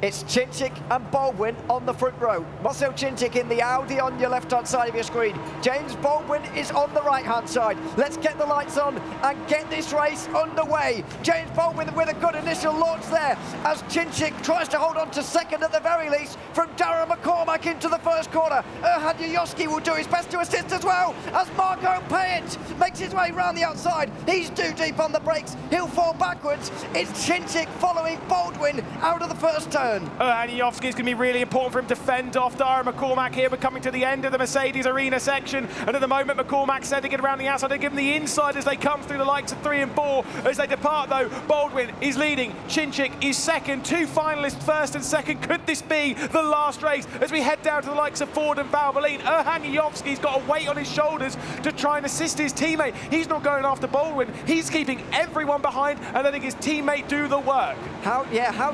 It's Chinchik and Baldwin on the front row. Marcel Chinchik in the Audi on your left-hand side of your screen. James Baldwin is on the right-hand side. Let's get the lights on and get this race underway. James Baldwin with a good initial launch there as Chinchik tries to hold on to second at the very least from Darren McCormack into the first corner. Erhan Yayoski will do his best to assist as well as Marco Payet makes his way round the outside. He's too deep on the brakes. He'll fall backwards. It's Chinchik following Baldwin out of the first turn. Yayoski is going to be really important for him to fend off Darren McCormack here. We're coming to the end of the Mercedes Arena section, and at the moment McCormack said to get around the outside and give them the inside as they come through the likes of 3 and 4. As they depart though, Baldwin is leading, Chinchik is second, 2 finalists first and second. Could this be the last race as we head down to the likes of Ford and Valvoline? Erhan Yayoski's got a weight on his shoulders to try and assist his teammate. He's not going after Baldwin, he's keeping everyone behind and letting his teammate do the work. How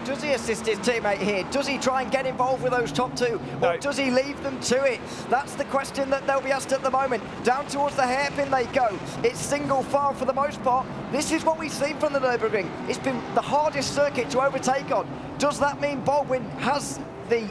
does he assist his teammate here? Does he try and get involved with those top 2? No. Or does he leave them to it? That's the question that they'll be asked at the moment. Down towards the hairpin they go. It's single file for the most part. This is what we've seen from the Nürburgring. It's been the hardest circuit to overtake on. Does that mean Baldwin has the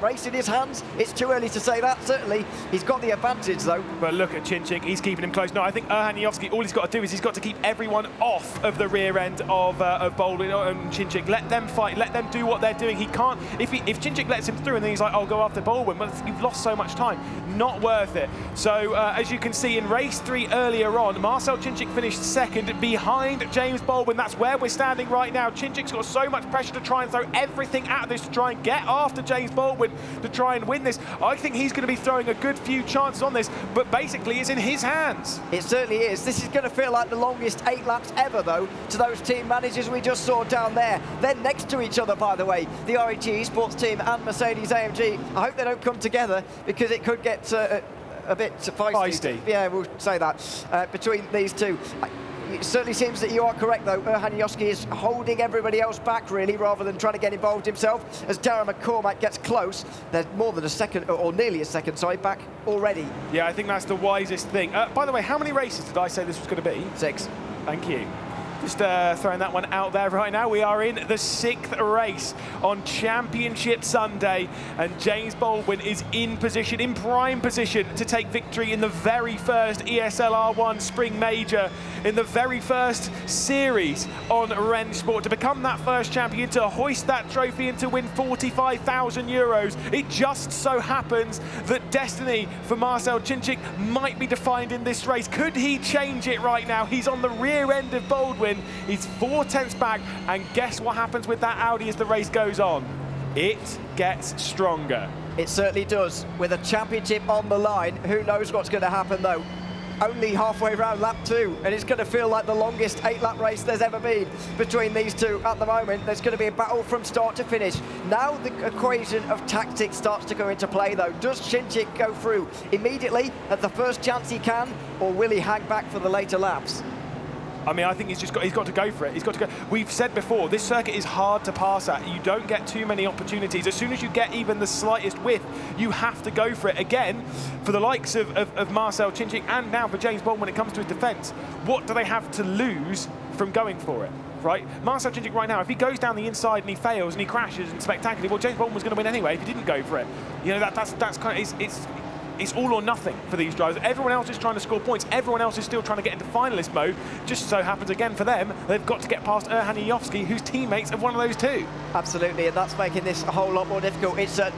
race in his hands? It's too early to say that, certainly. He's got the advantage, though. But look at Chinchik, he's keeping him close. No, I think Erhan Yayoski, all he's got to do is he's got to keep everyone off of the rear end of Baldwin and Chinchik. Let them fight, let them do what they're doing. He can't, if Chinchik lets him through and then he's like, I'll go after Baldwin, but you've lost so much time. Not worth it. So, as you can see in race 3 earlier on, Marcel Chinchik finished second behind James Baldwin. That's where we're standing right now. Chinchik's got so much pressure to try and throw everything out of this to try and get after James Baldwin to try and win this. I think he's going to be throwing a good few chances on this, but basically it's in his hands. It certainly is. This is going to feel like the longest 8 laps ever, though, to those team managers we just saw down there. They're next to each other, by the way, the REG Esports team and Mercedes-AMG. I hope they don't come together because it could get a bit feisty. Yeah, we'll say that, between these two. It certainly seems that you are correct, though. Erhan Yayoski is holding everybody else back, really, rather than trying to get involved himself. As Darren McCormack gets close, there's more than a second, or nearly a second, sorry, back already. Yeah, I think that's the wisest thing. By the way, how many races did I say this was going to be? 6. Thank you. Just throwing that one out there right now. We are in the 6th race on Championship Sunday, and James Baldwin is in position, in prime position, to take victory in the very first ESL R1 Spring Major, in the very first series on Rennsport, to become that first champion, to hoist that trophy and to win 45,000 euros. It just so happens that destiny for Marcel Chinchik might be defined in this race. Could he change it right now? He's on the rear end of Baldwin. He's 4 tenths back, and guess what happens with that Audi as the race goes on? It gets stronger. It certainly does. With a championship on the line, who knows what's going to happen, though? Only halfway around lap 2, and it's going to feel like the longest 8-lap race there's ever been between these two at the moment. There's going to be a battle from start to finish. Now the equation of tactics starts to go into play, though. Does Chinchik go through immediately at the first chance he can, or will he hang back for the later laps? I mean, I think he's got to go for it. He's got to go. We've said before, this circuit is hard to pass at. You don't get too many opportunities. As soon as you get even the slightest width, you have to go for it. Again, for the likes of Marcel Chinchik and now for James Baldwin when it comes to his defence, what do they have to lose from going for it? Right? Marcel Chinchik right now, if he goes down the inside and he fails and he crashes and spectacularly, well, James Baldwin was going to win anyway if he didn't go for it. You know, that's kind of, it's all or nothing for these drivers. Everyone else is trying to score points. Everyone else is still trying to get into finalist mode. Just so happens again for them, they've got to get past Erhan Yayoski, whose teammates have one of those too. Absolutely, and that's making this a whole lot more difficult. It's a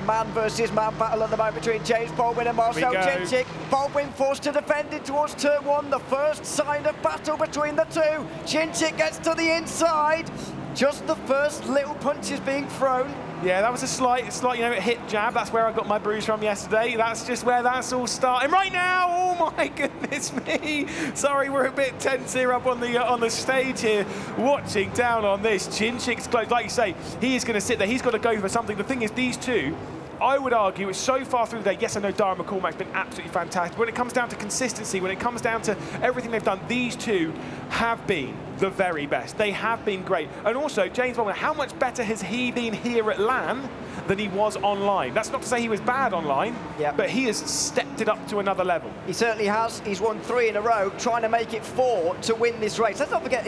man versus man battle at the moment between James Baldwin and Marcel Chinchik. Baldwin forced to defend it towards turn 1. The first sign of battle between the two. Chinchik gets to the inside. Just the first little punches being thrown. Yeah, that was a slight, you know, hip jab. That's where I got my bruise from yesterday. That's just where that's all starting right now. Oh my goodness me! Sorry, we're a bit tense here up on the stage here, watching down on this. Chinchik's close, like you say. He is going to sit there. He's got to go for something. The thing is, these two, I would argue, it's so far through the day. Yes, I know Darren McCormack's been absolutely fantastic. When it comes down to consistency, when it comes down to everything they've done, these two have been the very best. They have been great. And also, James Baldwin, how much better has he been here at LAN than he was online? That's not to say he was bad online, but he has stepped it up to another level. He certainly has. He's won 3 in a row, trying to make it 4 to win this race. Let's not forget,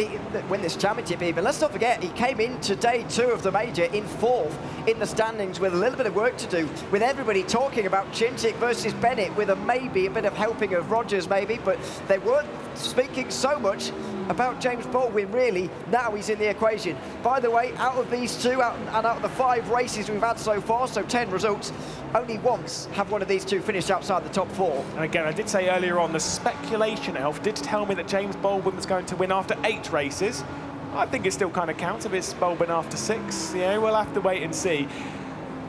win this championship even. Let's not forget, he came into day 2 of the major in 4th in the standings with a little bit of work to do, with everybody talking about Chinchik versus Bennett, with maybe a bit of helping of Rogers maybe, but they weren't speaking so much about James Baldwin, really. Now he's in the equation. By the way, out of these 2, and out of the 5 races we've had so far, so 10 results, only once have one of these 2 finished outside the top 4. And again, I did say earlier on, the speculation elf did tell me that James Baldwin was going to win after 8 races. I think it still kind of counts if it's Baldwin after 6. Yeah, we'll have to wait and see.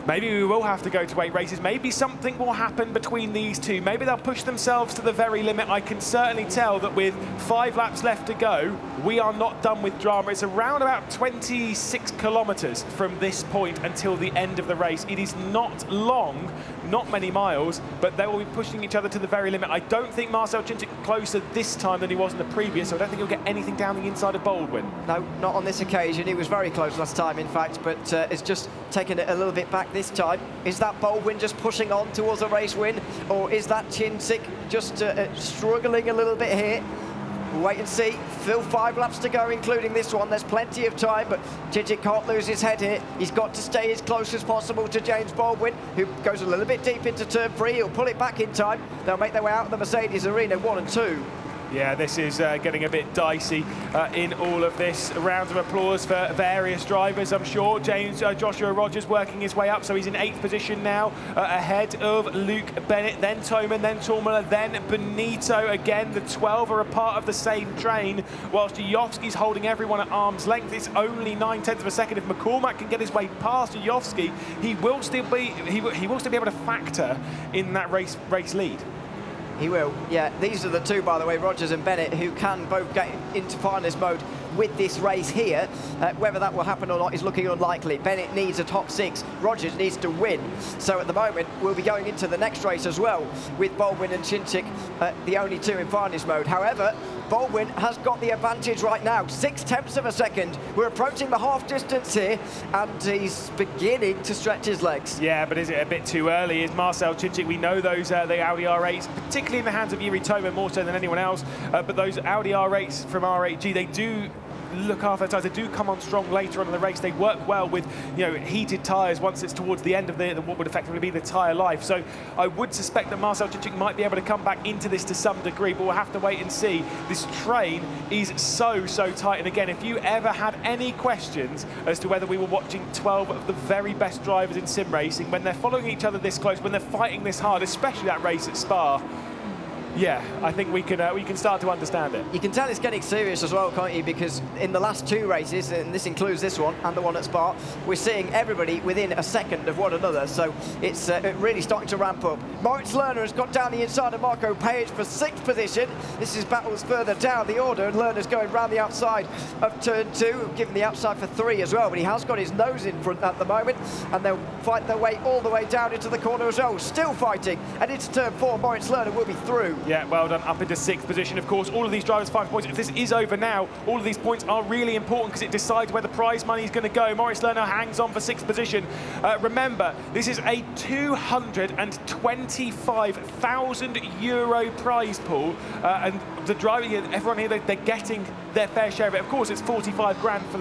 Maybe we will have to go to 8 races. Maybe something will happen between these 2. Maybe they'll push themselves to the very limit. I can certainly tell that with 5 laps left to go, we are not done with drama. It's around about 26 kilometers from this point until the end of the race. It is not long, not many miles, but they will be pushing each other to the very limit. I don't think Marcel Chinchik closer this time than he was in the previous, so I don't think he'll get anything down the inside of Baldwin. No, not on this occasion. He was very close last time, in fact, but it's just taken it a little bit back this time. Is that Baldwin just pushing on towards a race win, or is that Chinchik just struggling a little bit here? We'll wait and see. Still 5 laps to go, including this one. There's plenty of time, but Chinchik can't lose his head here. He's got to stay as close as possible to James Baldwin, who goes a little bit deep into turn 3. He'll pull it back in time. They'll make their way out of the Mercedes Arena 1 and 2. Yeah, this is getting a bit dicey in all of this. A round of applause for various drivers, I'm sure. Joshua Rogers working his way up, so he's in 8th position now, ahead of Luke Bennett, then Toman, then Tormala, then Benito. Again, the 12 are a part of the same train, whilst Jofsky's holding everyone at arm's length. It's only 9/10 of a second. If McCormack can get his way past Jofsky, he will still be able to factor in that race lead. He will, yeah. These are the 2, by the way, Rogers and Bennett, who can both get into finalist mode with this race here. Whether that will happen or not is looking unlikely. Bennett needs a top 6. Rogers needs to win. So at the moment, we'll be going into the next race as well, with Baldwin and Chinchik, the only 2 in finalist mode. However, Baldwin has got the advantage right now, 6/10 of a second. We're approaching the half distance here, and he's beginning to stretch his legs. Yeah, but is it a bit too early? Is Marcel Chinchik, we know those the Audi R8s, particularly in the hands of Yuri Toman more so than anyone else, but those Audi R8s from R8G, they do look after their tyres. They do come on strong later on in the race. They work well with, heated tyres once it's towards the end of what would effectively be the tyre life. So I would suspect that Marcel Chinchik might be able to come back into this to some degree, but we'll have to wait and see. This train is so tight. And again, if you ever had any questions as to whether we were watching 12 of the very best drivers in sim racing, when they're following each other this close, when they're fighting this hard, especially that race at Spa, yeah, I think we can start to understand it. You can tell it's getting serious as well, can't you? Because in the last 2 races, and this includes this one and the one at Spa, we're seeing everybody within a second of one another. So it's really starting to ramp up. Moritz Lerner has got down the inside of Marco Page for 6th position. This is battles further down the order, and Lerner's going round the outside of turn 2, given the outside for 3 as well. But he has got his nose in front at the moment, and they'll fight their way all the way down into the corner as well. Still fighting, and into turn 4, Moritz Lerner will be through. Yeah, well done, up into 6th position. Of course, all of these drivers 5 points. If this is over now, all of these points are really important because it decides where the prize money is going to go. Moritz Lerner hangs on for 6th position. Remember, this is a €225,000 prize pool, and the driver, everyone here, they're getting their fair share of it. Of course, it's 45 grand for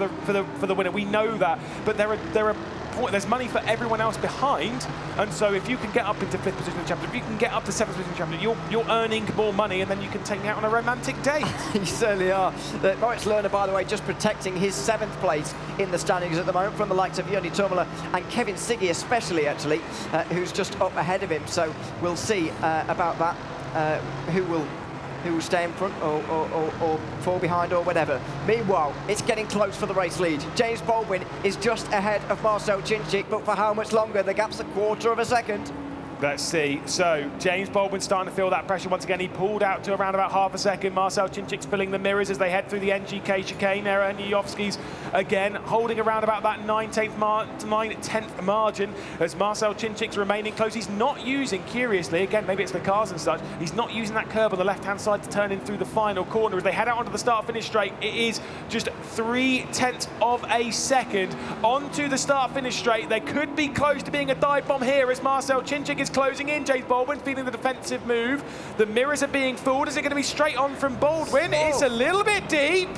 the winner. We know that, but there's money for everyone else behind, and so if you can get up into 5th position in the championship, if you can get up to 7th position in the championship, you're earning more money, and then you can take me out on a romantic date. You certainly are. Moritz Lerner, by the way, just protecting his 7th place in the standings at the moment from the likes of Joni Tomala and Kevin Siggy especially, actually, who's just up ahead of him. So we'll see about that, who will stay in front or fall behind or whatever. Meanwhile, it's getting close for the race lead. James Baldwin is just ahead of Marcel Chinchik, but for how much longer? The gap's a 1/4 of a second. Let's see. So James Baldwin starting to feel that pressure once again. He pulled out to around about half a second. Marcel Chinchik's filling the mirrors as they head through the NGK chicane. Haniovski's again holding around about that 9/10 margin as Marcel Chinchik's remaining close. He's not using, curiously, again, maybe it's the cars and such, he's not using that curb on the left-hand side to turn in through the final corner. As they head out onto the start-finish straight, it is just 0.3 of a second onto the start-finish straight. They could be close to being a dive bomb here as Marcel Chinchik is closing in. James Baldwin feeling the defensive move. The mirrors are being fooled. Is it going to be straight on from Baldwin? It's a little bit deep.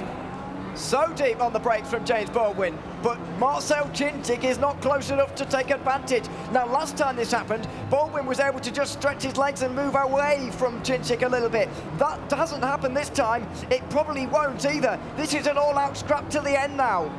So deep on the brakes from James Baldwin, but Marcel Chinchik is not close enough to take advantage. Now, last time this happened, Baldwin was able to just stretch his legs and move away from Chinchik a little bit. That doesn't happen this time. It probably won't either. This is an all-out scrap to the end now.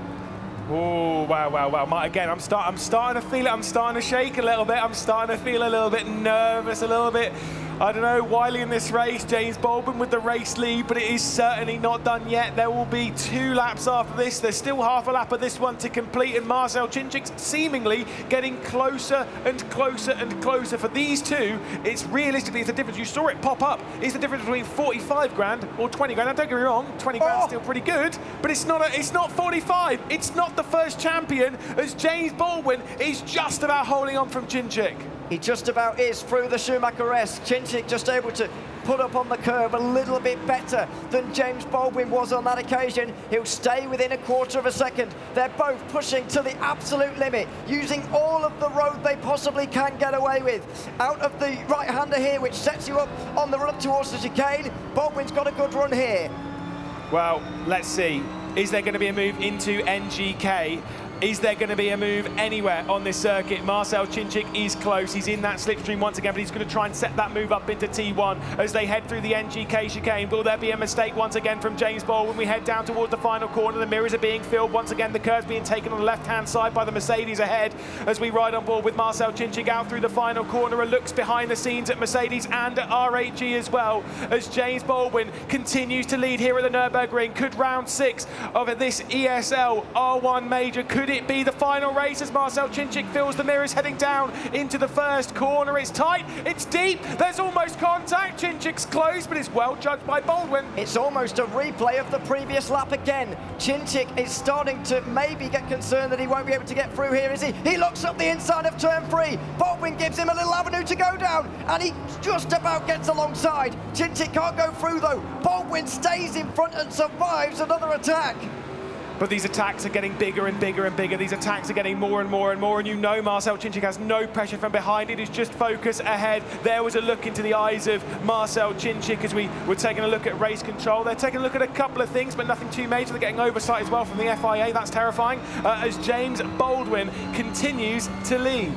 Oh, wow. Again, I'm starting to feel it. I'm starting to shake a little bit. I'm starting to feel a little bit nervous, a little bit, I don't know, wily in this race. James Baldwin with the race lead, but it is certainly not done yet. There will be 2 laps after this. There's still half a lap of this one to complete, and Marcel Chinchik's seemingly getting closer and closer and closer. For these two, it's realistically, it's the difference. You saw it pop up. It's the difference between 45 grand or 20 grand. Now, don't get me wrong, 20 grand is still pretty good, but it's not 45. It's not the first champion, as James Baldwin is just about holding on from Chinchik. He just about is through the Schumacher-esque. Chinchik just able to put up on the curb a little bit better than James Baldwin was on that occasion. He'll stay within 1/4 of a second. They're both pushing to the absolute limit, using all of the road they possibly can get away with. Out of the right-hander here, which sets you up on the run up towards the chicane. Baldwin's got a good run here. Well, let's see. Is there going to be a move into NGK? Is there going to be a move anywhere on this circuit? Marcel Chinchik is close. He's in that slipstream once again, but he's going to try and set that move up into T1 as they head through the NGK chicane. Will there be a mistake once again from James Baldwin? We head down towards the final corner. The mirrors are being filled. Once again, the curb's being taken on the left-hand side by the Mercedes ahead as we ride on board with Marcel Chinchik out through the final corner and looks behind the scenes at Mercedes and at RHG as well as James Baldwin continues to lead here at the Nürburgring. Could round 6 of this ESL R1 major, could it be the final race as Marcel Chinchik fills the mirrors heading down into the first corner? It's tight, it's deep, there's almost contact. Chinchik's close, but it's well judged by Baldwin. It's almost a replay of the previous lap again. Chinchik is starting to maybe get concerned that he won't be able to get through here, is he? He looks up the inside of turn 3. Baldwin gives him a little avenue to go down, and he just about gets alongside. Chinchik can't go through though. Baldwin stays in front and survives another attack. But these attacks are getting bigger and bigger and bigger. These attacks are getting more and more and more. And you know Marcel Chinchik has no pressure from behind. It is just focus ahead. There was a look into the eyes of Marcel Chinchik as we were taking a look at race control. They're taking a look at a couple of things, but nothing too major. They're getting oversight as well from the FIA. That's terrifying. As James Baldwin continues to lead.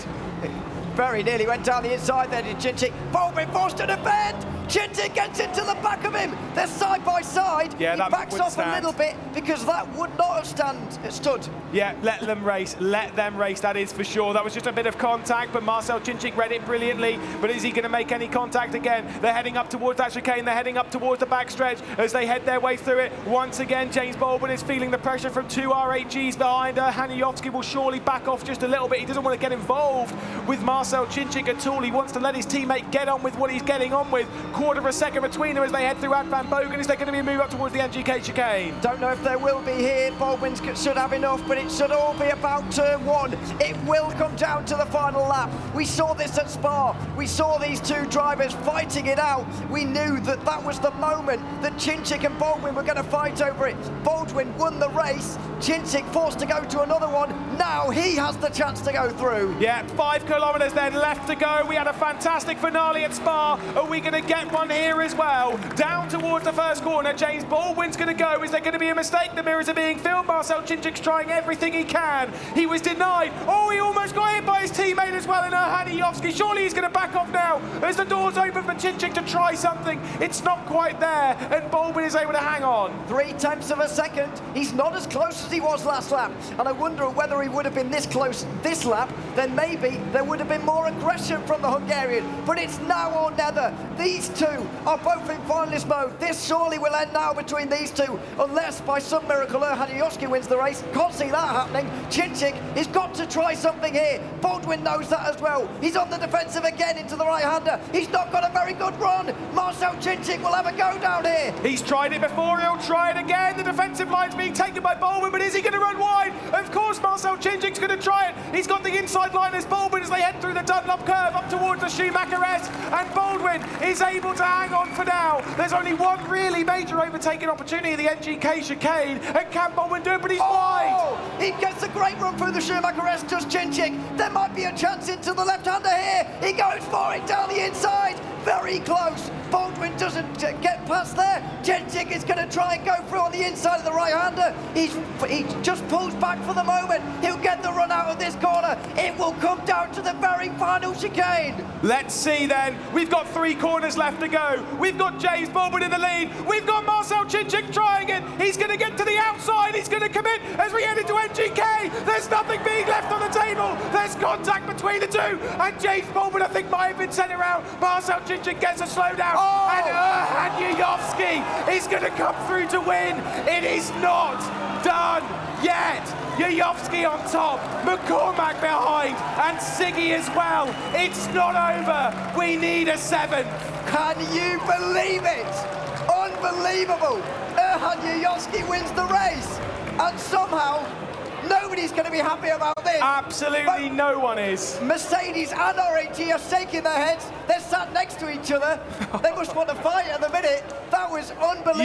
Very nearly went down the inside there, did Chinchik. Baldwin forced to defend. Chinchik gets into the back of him. They're side by side. Yeah, he that backs off stand. a little bit because that would not have stood. Yeah, let them race. Let them race, that is for sure. That was just a bit of contact, but Marcel Chinchik read it brilliantly. But is he going to make any contact again? They're heading up towards that chicane. They're heading up towards the backstretch as they head their way through it. Once again, James Baldwin is feeling the pressure from 2 RHGs behind her. Haniovski will surely back off just a little bit. He doesn't want to get involved with Marcel Chinchik at all. He wants to let his teammate get on with what he's getting on with. 1/4 of a second between them as they head through Ad Van Bogen. Is there going to be a move up towards the NGK chicane? Don't know if there will be here. Baldwin should have enough, but it should all be about turn 1. It will come down to the final lap. We saw this at Spa. We saw these two drivers fighting it out. We knew that that was the moment that Chinchik and Baldwin were going to fight over it. Baldwin won the race. Chinchik forced to go to another one. Now he has the chance to go through. Yeah, 5 kilometres then left to go. We had a fantastic finale at Spa. Are we going to get one here as well? Down towards the first corner, James Baldwin's going to go. Is there going to be a mistake? The mirrors are being filled. Marcel Chinchik's trying everything he can. He was denied. Oh, he almost got hit by his teammate as well in Haniovski. Surely he's going to back off now as the doors open for Chinchik to try something. It's not quite there, and Baldwin is able to hang on. 0.3 of a second. He's not as close as he was last lap, and I wonder whether he would have been this close this lap, then maybe there would have been more aggression from the Hungarian. But it's now or never. These two are both in finalist mode. This surely will end now between these two, unless by some miracle Haniovski wins the race. Can't see that happening. Chinchik has got to try something here. Baldwin knows that as well. He's on the defensive again into the right-hander. He's not got a very good run. Marcel Chinchik will have a go down here. He's tried it before, he'll try it again. The defensive line's being taken by Baldwin, but is he going to run wide? Of course, Marcel Chinchik's going to try it. He's got the inside line as Baldwin as they head through the Dunlop curve up towards the Schumacher S, and Baldwin is able to hang on for now. There's only one really major overtaking opportunity, the NGK chicane, and can Baldwin do it, but he's wide. He gets a great run through the Schumacher S, does Chinchik. There might be a chance into the left-hander here. He goes for it down the inside. Very close. Baldwin doesn't get past there. Chinchik is going to try and go through on the inside of the right-hander. He just pulls back for the moment. He'll get the run out of this corner. It will come down to the very final chicane. Let's see then. We've got 3 corners left to go. We've got James Baldwin in the lead. We've got Marcel Chinchik trying it. He's going to get to the outside. He's going to commit as we head into NGK. There's nothing being left on the table. There's contact between the two. And James Baldwin, I think, might have been sent around. Marcel Chinchik gets a slowdown. And Erhan Yuyovsky is going to come through to win. It is not done yet. Yuyovsky on top, McCormack behind, and Siggy as well. It's not over. We need a 7th. Can you believe it? Unbelievable. Erhan Yuyovsky wins the race. And somehow, nobody's going to be happy about this. Absolutely no one is. Mercedes and RAT are shaking their heads. They're sat next to each other. They must want to fight at the minute. That was unbelievable.